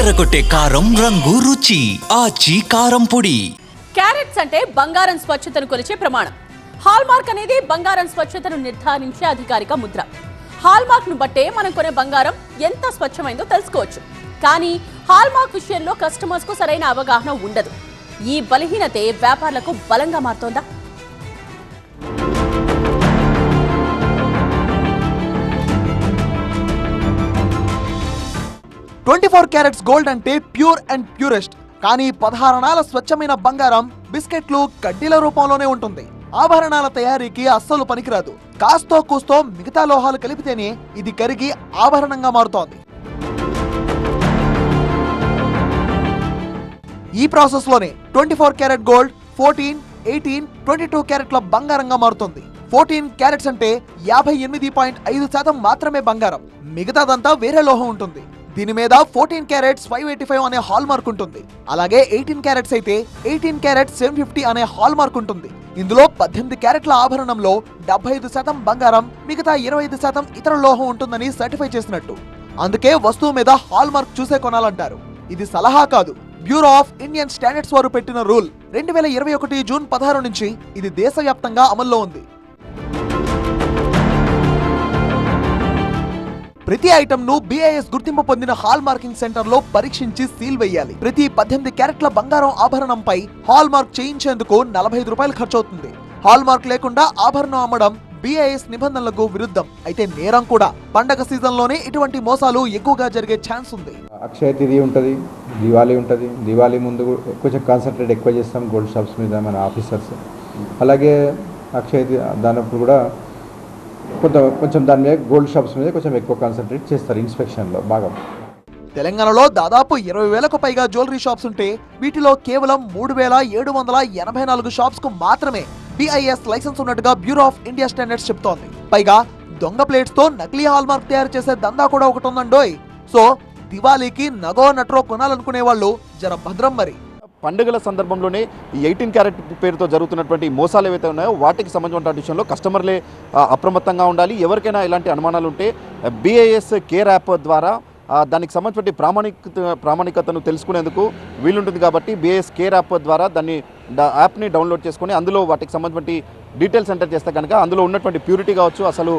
అదరగొట్టే కారం రంగు రుచి ఆచి కారం పొడి. క్యారెట్స్ అంటే బంగారం స్వచ్ఛతను కొలిచే ప్రమాణం. హాల్మార్క్ అనేది బంగారం స్వచ్ఛతను నిర్ధారించే అధికారిక ముద్ర. హాల్మార్క్ ను బట్టే మనం కొనే బంగారం ఎంత స్వచ్ఛమైందో తెలుసుకోవచ్చు. కానీ హాల్మార్క్ విషయంలో కస్టమర్స్ కు సరైన అవగాహన ఉండదు. ఈ బలహీనతే వ్యాపారులకు బలంగా మారుతోందా? క్యారెట్స్ గోల్డ్ అంటే ప్యూర్ అండ్ ప్యూరెస్ట్. కానీ 16 అణాల స్వచ్ఛమైన బంగారం బిస్కెట్లు కడ్డీల రూపంలోనే ఉంటుంది. ఆభరణాల తయారీకి అస్సలు పనికిరాదు. కాస్తో కూస్తో మిగతా లోహాలు కలిపితేనే ఇది కరిగి ఆభరణంగా మారుతోంది. ఈ ప్రాసెస్ లోనే 24 క్యారెట్ గోల్డ్ 14, 18, 22 క్యారెట్ల బంగారంగా మారుతుంది. 14 క్యారెట్స్ అంటే 58.5% మాత్రమే బంగారం. మిగతాదంతా వేరే లోహం ఉంటుంది. దీని మీద 14 క్యారెట్స్ 585 అనే హాల్ మార్క్ ఉంటుంది. అలాగే 18 క్యారెట్స్ అయితే 18 క్యారెట్స్ 750 అనే హాల్ మార్క్ ఉంటుంది. ఇందులో 18 క్యారెట్ల ఆభరణంలో 75% బంగారం, మిగతా 25% ఇతర లోహం ఉంటుందని సర్టిఫై చేసినట్టు. అందుకే వస్తువు మీద హాల్ మార్క్ చూసే కొనాలంటారు. ఇది సలహా కాదు, బ్యూరో ఆఫ్ ఇండియన్ స్టాండర్డ్స్ వారు పెట్టిన రూల్. 2021 జూన్ 16 నుంచి ఇది దేశవ్యాప్తంగా అమల్లో ఉంది. ప్రతి ఐటమ్ ను BIS గుర్తింపు పొందిన హాల్ మార్కింగ్ సెంటర్ లో పరీక్షించి సీల్ వేయాలి. ప్రతి 18 క్యారెట్ల బంగారం ఆభరణంపై హాల్ మార్క్ చేయించేందుకు 45 రూపాయలు ఖర్చవుతుంది. హాల్ మార్క్ లేకుండా ఆభరణం అమ్మడం BIS నిబంధనలకు విరుద్ధం. అయితే నేరం కూడా. పండగ సీజన్ లోనే ఇటువంటి మోసాలు ఎక్కువగా జరిగే ఛాన్స్ ఉంది. అక్షయ తృతీయ ఉంటుంది, దివాళీ ఉంటుంది. దివాళీ ముందు కొంచెం కాన్సన్ట్రేట్ ఎక్కువ చేస్తాం గోల్డ్ షాప్స్ మీద మన ఆఫీసర్స్. అలాగే అక్షయ దానప్పుడు కూడా కొంచెం దాని మీద గోల్డ్ షాప్స్ మీద కొంచెం ఎక్కువ కాన్సన్ట్రేట్ చేస్తారు ఇన్స్పెక్షన్లో బాగా. తెలంగాణలో దాదాపు 20,000కు పైగా జ్యువెలరీ షాప్స్ ఉంటే వీటిలో కేవలం 3,784 షాప్స్ కు మాత్రమే BIS లైసెన్స్ ఉన్నట్టుగా బ్యూరో ఆఫ్ ఇండియా స్టాండర్డ్స్ చెప్తోంది. పైగా దొంగ ప్లేట్స్ తో నకిలీ హాల్ మార్క్ తయారు చేసే దందా కూడా ఒకటి ఉందండోయ్. సో దివాళీకి నగో నట్రో కొనాలనుకునే వాళ్ళు జర భద్రం మరి. పండుగల సందర్భంలోనే ఈ 18 క్యారెట్ పేరుతో జరుగుతున్నటువంటి మోసాలు ఏవైతే ఉన్నాయో వాటికి సంబంధించిన విషయంలో కస్టమర్లే అప్రమత్తంగా ఉండాలి. ఎవరికైనా ఇలాంటి అనుమానాలు ఉంటే BIS కేర్ యాప్ ద్వారా దానికి సంబంధించిన ప్రామాణికతను తెలుసుకునేందుకు వీలుంటుంది. కాబట్టి BIS కేర్ యాప్ ద్వారా యాప్ని డౌన్లోడ్ చేసుకొని అందులో వాటికి సంబంధించిన డీటెయిల్స్ ఎంటర్ చేస్తే కనుక అందులో ఉన్నటువంటి ప్యూరిటీ కావచ్చు, అసలు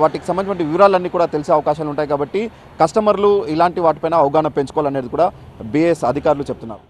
వాటికి సంబంధించిన వివరాలన్నీ కూడా తెలిసే అవకాశాలు ఉంటాయి. కాబట్టి కస్టమర్లు ఇలాంటి వాటిపైన అవగాహన పెంచుకోవాలనేది కూడా BIS అధికారులు చెప్తున్నారు.